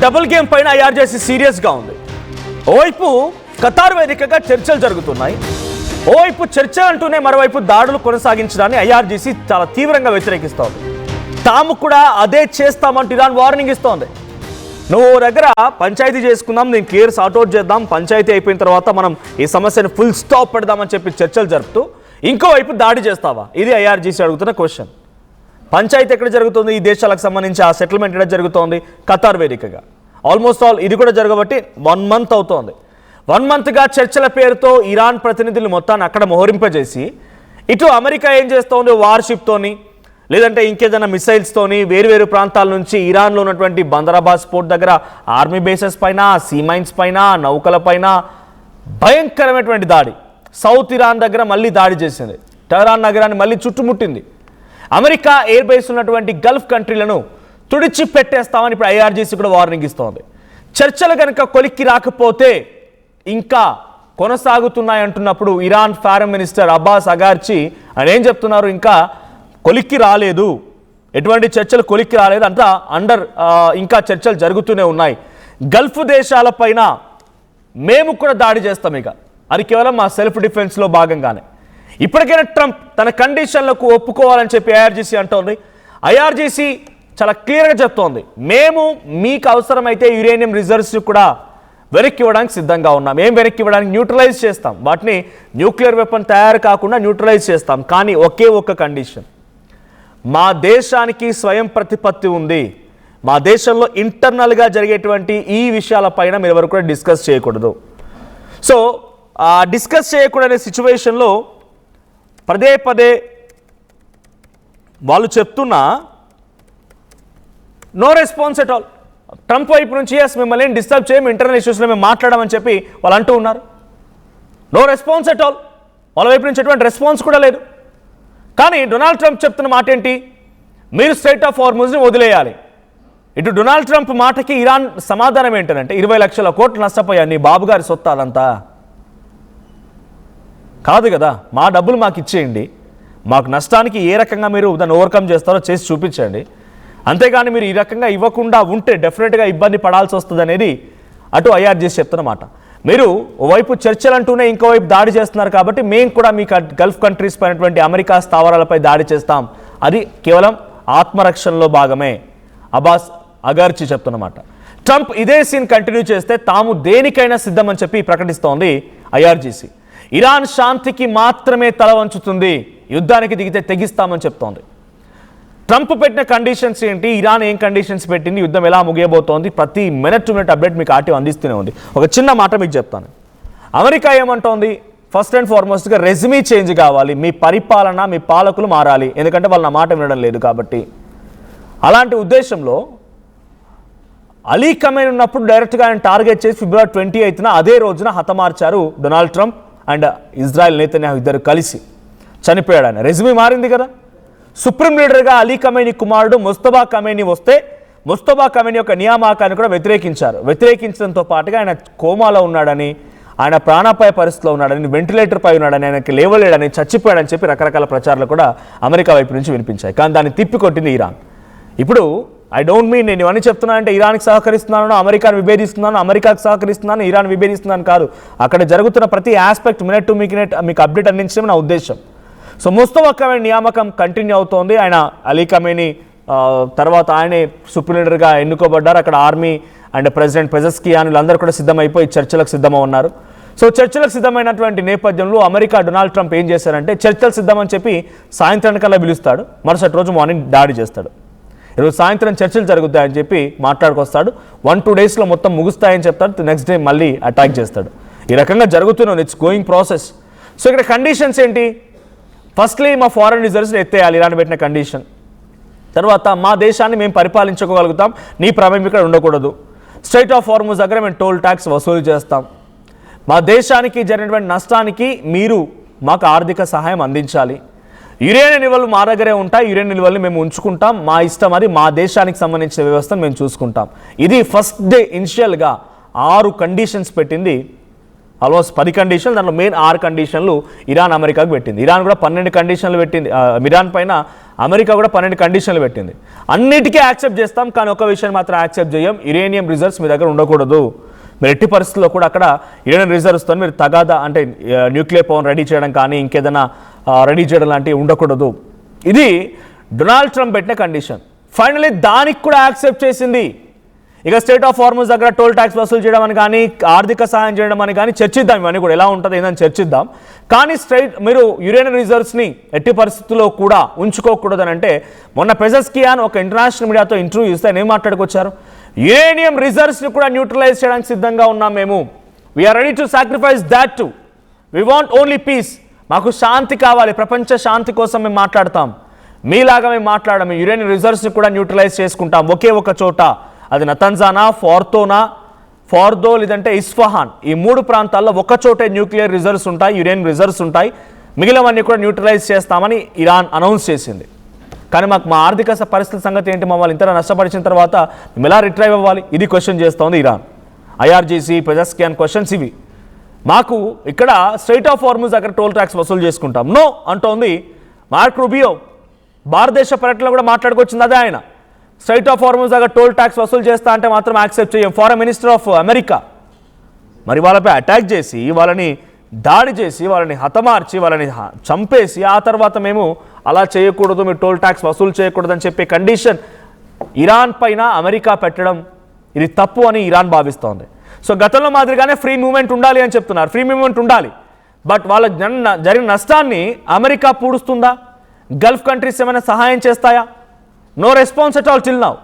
Double game పైన ఐఆర్జేసీ సీరియస్గా ఉంది. ఓవైపు ఖతార్ వేదికగా చర్చలు జరుగుతున్నాయి. ఓవైపు చర్చ అంటూనే మరోవైపు దాడులు కొనసాగించడాన్ని ఐఆర్జీసీ చాలా తీవ్రంగా వ్యతిరేకిస్తోంది. తాము కూడా అదే చేస్తామంటూ ఇరాన్ వార్నింగ్ ఇస్తోంది. నువ్వు దగ్గర పంచాయతీ చేసుకుందాం, నేను క్లియర్ సార్ట్అవుట్ చేద్దాం, పంచాయతీ అయిపోయిన తర్వాత మనం ఈ సమస్యను ఫుల్ స్టాప్ పెడదామని చెప్పి చర్చలు జరుపుతూ ఇంకోవైపు దాడి చేస్తావా? ఇది ఐఆర్జీసీ అడుగుతున్న క్వశ్చన్. పంచాయతీ ఎక్కడ జరుగుతుంది? ఈ దేశాలకు సంబంధించి ఆ సెటిల్మెంట్ ఎక్కడ జరుగుతోంది? ఖతార్ వేదికగా. ఆల్మోస్ట్ ఆల్ ఇది కూడా జరగబట్టి 1 month అవుతోంది. 1 monthగా చర్చల పేరుతో ఇరాన్ ప్రతినిధులు మొత్తాన్ని అక్కడ మోహరింపజేసి ఇటు అమెరికా ఏం చేస్తోంది? వార్షిప్తోని లేదంటే ఇంకేదైనా మిసైల్స్తోని వేరువేరు ప్రాంతాల నుంచి ఇరాన్లో ఉన్నటువంటి బందరాబాద్ పోర్ట్ దగ్గర ఆర్మీ బేసెస్ పైన, సీ మైన్స్ పైన, నౌకల పైన భయంకరమైనటువంటి దాడి. సౌత్ ఇరాన్ దగ్గర మళ్ళీ దాడి చేసింది. టెహరాన్ నగరాన్ని మళ్ళీ చుట్టుముట్టింది. అమెరికా ఎయిర్ బేస్ ఉన్నటువంటి గల్ఫ్ కంట్రీలను తుడిచి పెట్టేస్తామని ఇప్పుడు ఐఆర్జీసీ కూడా వార్నింగ్ ఇస్తోంది. చర్చలు కనుక కొలిక్కి రాకపోతే ఇంకా కొనసాగుతున్నాయంటున్నప్పుడు ఇరాన్ ఫారెన్ మినిస్టర్ అబ్బాస్ అగార్చి ఆయన ఏం చెప్తున్నారు? ఇంకా కొలిక్కి రాలేదు, ఎటువంటి చర్చలు కొలిక్కి రాలేదు, అంతా ఇంకా చర్చలు జరుగుతూనే ఉన్నాయి. గల్ఫ్ దేశాలపైన మేము కూడా దాడి చేస్తాం, ఇక అది కేవలం మా సెల్ఫ్ డిఫెన్స్లో భాగంగానే. ఇప్పటికైనా ట్రంప్ తన కండిషన్లకు ఒప్పుకోవాలని చెప్పి ఐఆర్జీసీ అంటోంది. ఐఆర్జీసీ చాలా క్లియర్గా చెప్తోంది, మేము మీకు అవసరమైతే యురేనియం రిజర్వ్స్ కూడా వెనక్కి ఇవ్వడానికి సిద్ధంగా ఉన్నాం. ఏం వెనక్కి ఇవ్వడానికి? న్యూట్రలైజ్ చేస్తాం, వాటిని న్యూక్లియర్ వెపన్ తయారు కాకుండా న్యూట్రలైజ్ చేస్తాం. కానీ ఒకే ఒక్క కండిషన్, మా దేశానికి స్వయం ప్రతిపత్తి ఉంది, మా దేశంలో ఇంటర్నల్గా జరిగేటువంటి ఈ విషయాలపైన మీరు ఎవరు కూడా డిస్కస్ చేయకూడదు. సో డిస్కస్ చేయకూడనే సిచ్యువేషన్లో పదే పదే వాళ్ళు చెప్తున్నా no response at all. Trump వైపు నుంచి ఎస్ మిమ్మల్ని ఏం డిస్టర్బ్ చేయము, ఇంటర్నల్ ఇష్యూస్లో మేము మాట్లాడమని చెప్పి వాళ్ళు అంటూ ఉన్నారు. No response at all. వాళ్ళ వైపు నుంచి ఎటువంటి రెస్పాన్స్ కూడా లేదు. కానీ డొనాల్డ్ ట్రంప్ చెప్తున్న మాట ఏంటి? మీరు స్ట్రైట్ ఆఫ్ హార్ముజ్ని వదిలేయాలి. ఇటు డొనాల్డ్ ట్రంప్ మాటకి ఇరాన్ సమాధానం ఏంటంటే 20 లక్షల కోట్లు నష్టపోయాను, నీ బాబు గారి సొత్తు అదంతా కాదు కదా, మా డబ్బులు మాకు ఇచ్చేయండి, మాకు నష్టానికి ఏ రకంగా మీరు దాన్ని ఓవర్కమ్ చేస్తారో చేసి చూపించండి, అంతేగాని మీరు ఈ రకంగా ఇవ్వకుండా ఉంటే డెఫినెట్గా ఇబ్బంది పడాల్సి వస్తుంది అనేది అటు ఐఆర్జీసీ చెప్తున్నమాట. మీరు ఓవైపు చర్చలు అంటూనే ఇంకోవైపు దాడి చేస్తున్నారు కాబట్టి మేము కూడా మీ గల్ఫ్ కంట్రీస్ పైనటువంటి అమెరికా స్థావరాలపై దాడి చేస్తాం, అది కేవలం ఆత్మరక్షణలో భాగమే అబ్బాస్ అగార్చి చెప్తున్నమాట. ట్రంప్ ఇదే సీన్ కంటిన్యూ చేస్తే తాము దేనికైనా సిద్ధమని చెప్పి ప్రకటిస్తోంది ఐఆర్జీసీ. ఇరాన్ శాంతికి మాత్రమే తల వంచుతుంది, యుద్ధానికి దిగితే తెగిస్తామని చెప్తోంది. ట్రంప్ పెట్టిన కండిషన్స్ ఏంటి, ఇరాన్ ఏం కండిషన్స్ పెట్టింది, యుద్ధం ఎలా ముగియబోతోంది, ప్రతి మినిట్ టు మినిట్ అప్డేట్ మీకు ఆర్టీ అందిస్తూనే ఉంది. ఒక చిన్న మాట మీకు చెప్తాను. America ఏమంటోంది? First and ఫార్మోస్ట్గా resume change కావాలి, మీ పరిపాలన మీ పాలకులు మారాలి, ఎందుకంటే వాళ్ళ మాట వినడం లేదు కాబట్టి. అలాంటి ఉద్దేశంలో అలీ ఖమేనీ ఉన్నప్పుడు డైరెక్ట్గా ఆయన టార్గెట్ చేసి February 28న అదే రోజున హతమార్చారు Donald Trump and Israel Netanyahu ఇద్దరు కలిసి. చనిపోయాడు ఆయన. రెజ్యూమీ మారింది కదా. సుప్రీం లీడర్గా అలీ ఖమేనీ కుమారుడు ముస్తఫా ఖమేనీ వస్తే ముస్తఫా ఖమేనీ యొక్క నియామకాన్ని కూడా వ్యతిరేకించారు. వ్యతిరేకించడంతో పాటుగా ఆయన కోమాలో ఉన్నాడని, ఆయన ప్రాణాపాయ పరిస్థితిలో ఉన్నాడని, వెంటిలేటర్ పై ఉన్నాడని, ఆయనకి లేవలేడని, చచ్చిపోయాడని చెప్పి రకరకాల ప్రచారాలు కూడా అమెరికా వైపు నుంచి వినిపించాయి. కానీ దాన్ని తిప్పికొట్టింది ఇరాన్. ఇప్పుడు ఐ డోంట్ మీన్ నేను ఇవన్నీ చెప్తున్నానంటే ఇరాన్కి సహకరిస్తున్నాను, అమెరికాను విభేదిస్తున్నాను, అమెరికాకు సహకరిస్తున్నాను, ఇరాన్ విభేదిస్తున్నాను కాదు. అక్కడ జరుగుతున్న ప్రతి ఆస్పెక్ట్ మినిట్ టు మినిట్ మీకు అప్డేట్ అందించడం నా ఉద్దేశం. సో ముస్తఫా ఖమేనీ నియామకం కంటిన్యూ అవుతోంది. ఆయన అలీ ఖమేనీ తర్వాత ఆయనే సుప్రీం లీడర్గా ఎన్నుకోబడ్డారు. అక్కడ ఆర్మీ అండ్ ప్రెసిడెంట్ పెజెస్కియాన్ వీళ్ళందరూ కూడా సిద్ధమైపోయి చర్చలకు సిద్ధమై ఉన్నారు. సో చర్చలకు సిద్ధమైనటువంటి నేపథ్యంలో అమెరికా డొనాల్డ్ ట్రంప్ ఏం చేశారంటే చర్చలు సిద్ధమని చెప్పి సాయంత్రానికల్లా పిలుస్తాడు, మరుసటి రోజు మార్నింగ్ దాడి చేస్తాడు. ఈరోజు సాయంత్రం చర్చలు జరుగుతాయని చెప్పి మాట్లాడుకొస్తాడు. 1-2 డేస్లో మొత్తం ముగుస్తాయని చెప్తాడు. నెక్స్ట్ డే మళ్ళీ అటాక్ చేస్తాడు. ఈ రకంగా జరుగుతున్నాను. It's going process. సో ఇక్కడ కండిషన్స్ ఏంటి? ఫస్ట్లీ మా ఫారెన్ రిజర్వ్స్ ఎత్తేయాలి, ఇరాన్ పెట్టిన కండిషన్. తర్వాత మా దేశాన్ని మేము పరిపాలించుకోగలుగుతాం, నీ ప్రమేయం ఇక్కడ ఉండకూడదు. స్ట్రైట్ ఆఫ్ హార్ముజ్ దగ్గర మేము టోల్ ట్యాక్స్ వసూలు చేస్తాం. మా దేశానికి జరిగినటువంటి నష్టానికి మీరు మాకు ఆర్థిక సహాయం అందించాలి. యురేనియం నిల్వలు మా దగ్గరే ఉంటాయి, యురేనియం నిల్వలు మేము ఉంచుకుంటాం, మా ఇష్టం, అది మా దేశానికి సంబంధించిన వ్యవస్థను మేము చూసుకుంటాం. ఇది ఫస్ట్ డే ఇనిషియల్గా 6 కండిషన్స్ పెట్టింది. ఆల్మోస్ట్ 10 కండిషన్లు, దాంట్లో మెయిన్ 6 కండిషన్లు ఇరాన్ అమెరికాకు పెట్టింది. ఇరాన్ కూడా 12 కండిషన్లు పెట్టింది. ఇరాన్ పైన అమెరికా కూడా 12 కండిషన్లు పెట్టింది. అన్నిటికీ యాక్సెప్ట్ చేస్తాం, కానీ ఒక విషయం మాత్రం యాక్సెప్ట్ చేయం, యురేనియం రిజర్వ్స్ మీ దగ్గర ఉండకూడదు. మీరు ఎట్టి పరిస్థితుల్లో కూడా అక్కడ యురేనియం రిజర్వ్స్తో మీరు తగాదా అంటే న్యూక్లియర్ పవర్ రెడీ చేయడం కానీ ఇంకేదైనా రెడీ చేయడం లాంటివి ఉండకూడదు. ఇది డొనాల్డ్ ట్రంప్ పెట్టిన కండిషన్. ఫైనలీ దానికి కూడా యాక్సెప్ట్ చేసింది. ఇక స్టేట్ ఆఫ్ హార్ముజ్ దగ్గర టోల్ ట్యాక్స్ వసూలు చేయడం అని కానీ ఆర్థిక సహాయం చేయడం అని కానీ చర్చిద్దాం, ఇవన్నీ కూడా ఎలా ఉంటుంది ఏందని చర్చిద్దాం. కానీ మీరు యురేనియం రిజర్వ్స్ని ఎట్టి పరిస్థితుల్లో కూడా ఉంచుకోకూడదని అంటే మొన్న పెజెస్కియాన్ ఒక ఇంటర్నేషనల్ మీడియాతో ఇంటర్వ్యూ ఇస్తే ఏం మాట్లాడుకొచ్చారు, యురేనియం రిజర్వ్స్ని కూడా న్యూట్రలైజ్ చేయడానికి సిద్ధంగా ఉన్నాం మేము, we are ready to sacrifice that too, we want only peace, మాకు శాంతి కావాలి, ప్రపంచ శాంతి కోసం మేము మాట్లాడతాం, మీలాగా మేము మాట్లాడము, యురేనియం రిజర్వ్స్ని కూడా న్యూట్రలైజ్ చేసుకుంటాం ఒకే ఒక చోట, అది నతంజానా, ఫార్దో లేదంటే ఇస్ఫహాన్, ఈ 3 ప్రాంతాల్లో ఒక చోటే న్యూక్లియర్ రిజర్వ్స్ ఉంటాయి, యురేనియం రిజర్వ్స్ ఉంటాయి, మిగిలినవన్నీ కూడా న్యూట్రలైజ్ చేస్తామని ఇరాన్ అనౌన్స్ చేసింది. కానీ మాకు మా ఆర్థిక పరిస్థితి సంగతి ఏంటి, మమ్మల్ని ఇంత నష్టపరిచిన తర్వాత మేము ఎలా రిట్రైవ్ అవ్వాలి, ఇది క్వశ్చన్ చేస్తోంది ఇరాన్. ఐఆర్జీసీ పెజెస్కియాన్ క్వశ్చన్స్ ఇవి. మాకు ఇక్కడ స్ట్రైట్ ఆఫ్ హార్ముజ్ దగ్గర టోల్ ట్యాక్స్ వసూలు చేసుకుంటాం నో అంటోంది మార్క్ రూబియో. భారతదేశ పర్యటనలో కూడా మాట్లాడుకొచ్చింది అదే ఆయన, స్ట్రైట్ ఆఫ్ హార్ముజ్ దగ్గర టోల్ ట్యాక్స్ వసూలు చేస్తా అంటే మాత్రం యాక్సెప్ట్ చేయం. ఫారెన్ మినిస్టర్ ఆఫ్ అమెరికా మరి వాళ్ళపై అటాక్ చేసి వాళ్ళని దాడి చేసి వాళ్ళని హతమార్చి వాళ్ళని చంపేసి ఆ తర్వాత మేము అలా చేయకూడదు, మీరు టోల్ ట్యాక్స్ వసూలు చేయకూడదు అని చెప్పే కండిషన్ ఇరాన్ పైన అమెరికా పెట్టడం ఇది తప్పు అని ఇరాన్ భావిస్తోంది. సో గతంలో మాదిరిగానే ఫ్రీ మూవ్మెంట్ ఉండాలి అని చెప్తున్నారు, ఫ్రీ మూవ్మెంట్ ఉండాలి, బట్ వాళ్ళ జరిగిన నష్టాన్ని అమెరికా పూడుస్తుందా, గల్ఫ్ కంట్రీస్ ఏమైనా సహాయం చేస్తాయా, no response at all till now.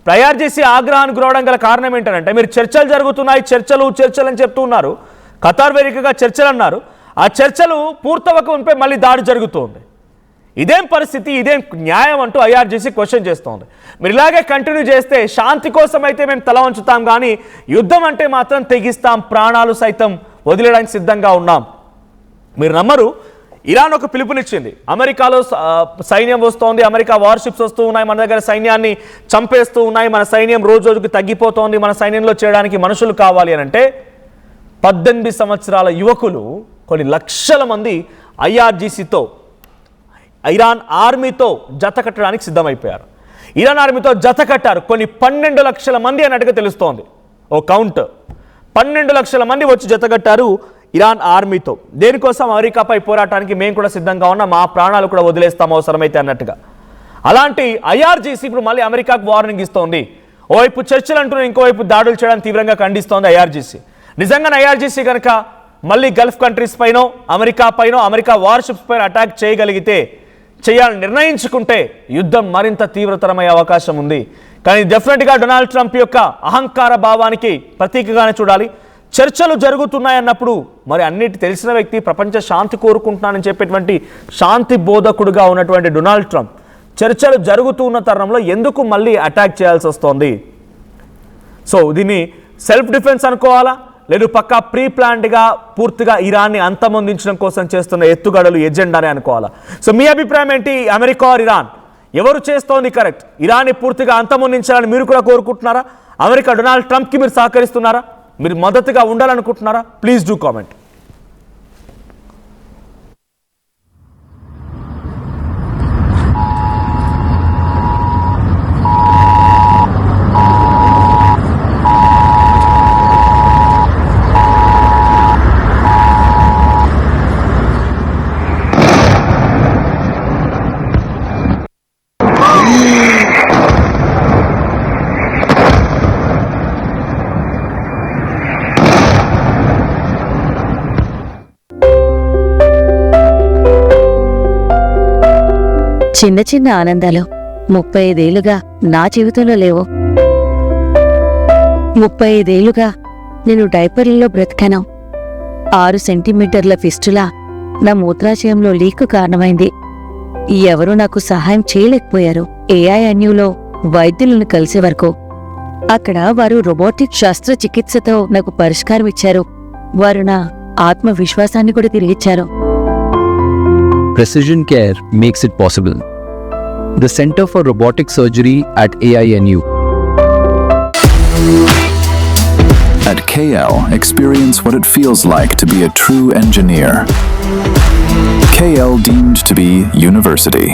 IRGC ఆగ్రహానికి గురవడం గల కారణం ఏంటంటే మీరు చర్చలు జరుగుతున్నాయి, చర్చలు అని చెప్తూ ఉన్నారు, ఖతార్ వేదికగా చర్చలు అన్నారు, ఆ చర్చలు పూర్తవక మళ్ళీ దాడి జరుగుతోంది. ఇదేం పరిస్థితి, ఇదేం న్యాయం అంటూ ఐఆర్జీసీ క్వశ్చన్ చేస్తోంది. మీరు ఇలాగే కంటిన్యూ చేస్తే శాంతి కోసం అయితే మేము తల వంచుతాం, కానీ యుద్ధం అంటే మాత్రం తెగిస్తాం, ప్రాణాలు సైతం వదిలేయడానికి సిద్ధంగా ఉన్నాం. మీరు నమ్మరు, ఇరాన్ ఒక పిలుపునిచ్చింది, అమెరికాలో సైన్యం వస్తోంది, అమెరికా వార్షిప్స్ వస్తూ ఉన్నాయి, మన దగ్గర సైన్యాన్ని చంపేస్తూ ఉన్నాయి, మన సైన్యం రోజు రోజుకి తగ్గిపోతోంది, మన సైన్యంలో చేయడానికి మనుషులు కావాలి అని అంటే 18 సంవత్సరాల యువకులు కొన్ని లక్షల మంది ఐఆర్జీసీతో ఇరాన్ ఆర్మీతో జత కట్టడానికి సిద్ధమైపోయారు. ఇరాన్ ఆర్మీతో జత కట్టారు కొన్ని 12 లక్షల మంది అన్నట్టుగా తెలుస్తోంది. ఓ కౌంట్ 12 లక్షల మంది వచ్చి జత కట్టారు ఇరాన్ ఆర్మీతో. దేనికోసం, అమెరికాపై పోరాటానికి మేము కూడా సిద్ధంగా ఉన్నాం, మా ప్రాణాలు కూడా వదిలేస్తాం అవసరమైతే అన్నట్టుగా. అలాంటి ఐఆర్జీసీ ఇప్పుడు మళ్ళీ అమెరికాకు వార్నింగ్ ఇస్తోంది. ఓవైపు చర్చలు అంటూ ఇంకోవైపు దాడులు చేయడానికి తీవ్రంగా ఖండిస్తోంది ఐఆర్జీసీ. నిజంగా ఐఆర్జీసీ కనుక మళ్ళీ గల్ఫ్ కంట్రీస్ పైనో అమెరికా వార్షిప్స్ పైన అటాక్ చేయగలిగితే, చేయాలని నిర్ణయించుకుంటే యుద్ధం మరింత తీవ్రతరమయ్యే అవకాశం ఉంది. కానీ డెఫినెట్గా డొనాల్డ్ ట్రంప్ యొక్క అహంకార భావానికి ప్రతీకగానే చూడాలి. చర్చలు జరుగుతున్నాయన్నప్పుడు మరి అన్నిటి తెలిసిన వ్యక్తి, ప్రపంచ శాంతి కోరుకుంటున్నానని చెప్పేటువంటి శాంతి బోధకుడుగా ఉన్నటువంటి డొనాల్డ్ ట్రంప్ చర్చలు జరుగుతున్న తరుణంలో ఎందుకు మళ్ళీ అటాక్ చేయాల్సి వస్తోంది? సో దీన్ని సెల్ఫ్ డిఫెన్స్ అనుకోవాలా, లేదు పక్కా ప్రీ ప్లాన్డ్గా పూర్తిగా ఇరాన్ని అంతమొందించడం కోసం చేస్తున్న ఎత్తుగడలు ఎజెండానే అనుకోవాలా? సో మీ అభిప్రాయం ఏంటి? అమెరికా ఆర్ ఇరాన్ ఎవరు చేస్తోంది కరెక్ట్? ఇరాన్ని పూర్తిగా అంతమొందించాలని మీరు కూడా కోరుకుంటున్నారా? అమెరికా డొనాల్డ్ ట్రంప్కి మీరు సహకరిస్తున్నారా? మీరు మద్దతుగా ఉండాలనుకుంటున్నారా? Please do comment. చిన్న చిన్న ఆనందాలు 35 ఏళ్లుగా నా జీవితంలో లేవు. 35 ఏళ్లుగా నేను డైపర్లలో బ్రతికాను. 6 సెంటీమీటర్ల ఫిస్టులా నా మూత్రాశయంలో లీకు కారణమైంది. ఎవరూ నాకు సహాయం చేయలేకపోయారు. ఏఐఎన్యూలో వైద్యులను కలిసే వరకు. అక్కడ వారు రోబోటిక్ శస్త్రచికిత్సతో నాకు పరిష్కారం ఇచ్చారు. వారు నా ఆత్మవిశ్వాసాన్ని కూడా తిరిగిచ్చారు. Precision care makes it possible. The Center for Robotic Surgery at AINU. At KL, experience what it feels like to be a true engineer. KL deemed to be university.